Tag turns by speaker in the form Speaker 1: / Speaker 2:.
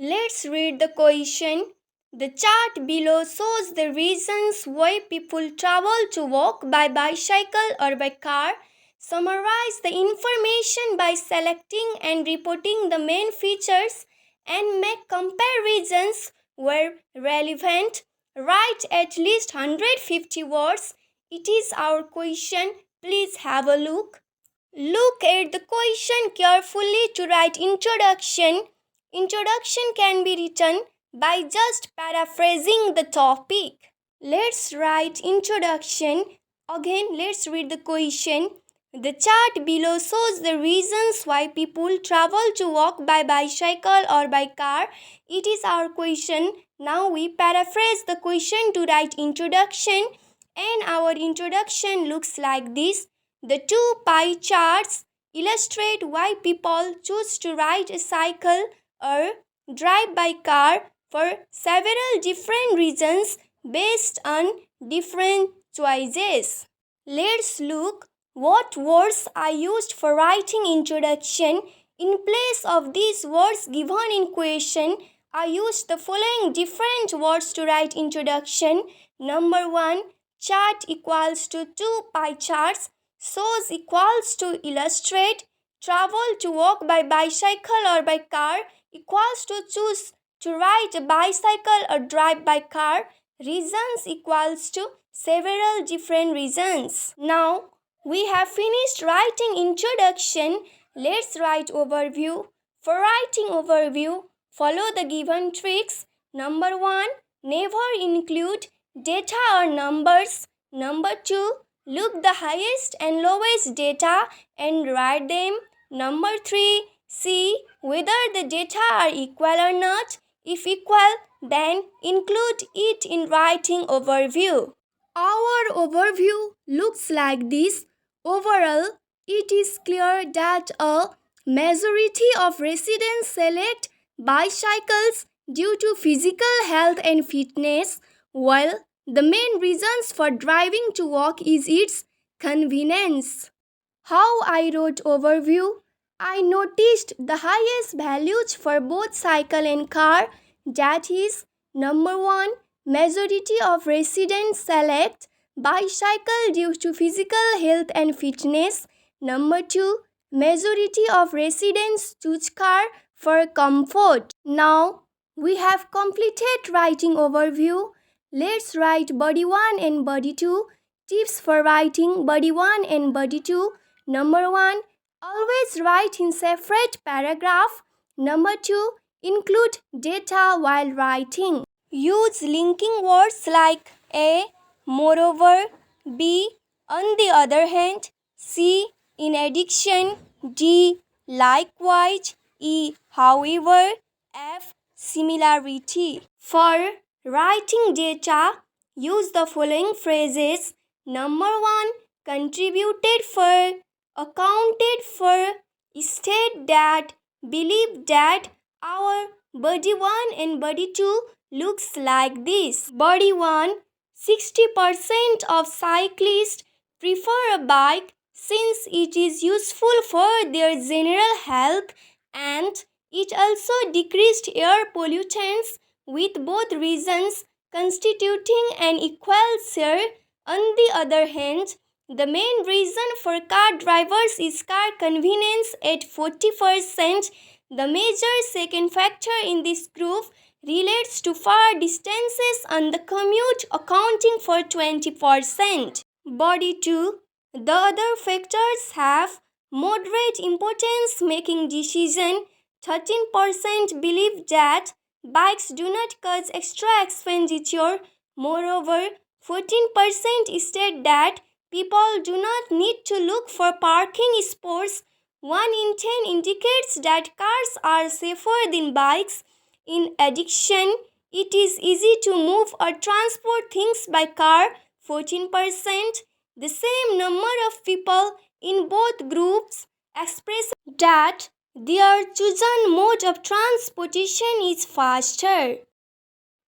Speaker 1: Let's read the question. The chart below shows the reasons why people travel to walk by bicycle or by car. Summarize the information by selecting and reporting the main features and make comparisons where relevant. Write at least 150 words. It is our question. Please have a look. Look at the question carefully to write introduction. Introduction can be written by just paraphrasing the topic. Let's write introduction. Again, let's read the question. The chart below shows the reasons why people travel to walk by bicycle or by car. It is our question. Now we paraphrase the question to write introduction, and our introduction looks like this. The two pie charts illustrate why people choose to ride a cycle or drive by car for several different reasons based on different choices. Let's look what words I used for writing introduction. In place of these words given in question, I used the following different words to write introduction. Number 1, chart equals to two pie charts. Shows equals to illustrate. Travel to walk by bicycle or by car equals to choose to ride a bicycle or drive by car. Reasons equals to several different reasons. Now we have finished writing introduction. Let's write overview. For writing overview, follow the given tricks. Number 1, never include data or numbers. Number 2, look the highest and lowest data and write them. Number 3, see whether the data are equal or not. If equal, then include it in writing overview. Our overview looks like this. Overall, it is clear that a majority of residents select bicycles due to physical health and fitness, while the main reasons for driving to walk is its convenience. How I wrote overview? I noticed the highest values for both cycle and car, that is, number 1, majority of residents select bicycle due to physical health and fitness. Number 2, majority of residents choose car for comfort. Now we have completed writing overview. Let's write body 1 and body 2. Tips for writing body 1 and body 2. Number 1, always write in separate paragraph. Number 2, include data while writing. Use linking words like A, moreover, B, on the other hand, C, in addition, D, likewise, E, however, F, similarity. For writing data, use the following phrases. Number 1, contributed for, accounted for, state that, believe that. Our body 1 and body 2 looks like this. Body 1, 60% of cyclists prefer a bike since it is useful for their general health and it also decreased air pollutants, with both reasons constituting an equal share. On the other hand, the main reason for car drivers is car convenience at 40%. The major second factor in this group relates to far distances on the commute, accounting for 20%. Body 2. The other factors have moderate importance making decision. 13% believe that bikes do not cause extra expenditure. Moreover, 14% state that people do not need to look for parking spots. 1 in 10 indicates that cars are safer than bikes. In addition, it is easy to move or transport things by car. 14%. The same number of people in both groups express that their chosen mode of transportation is faster.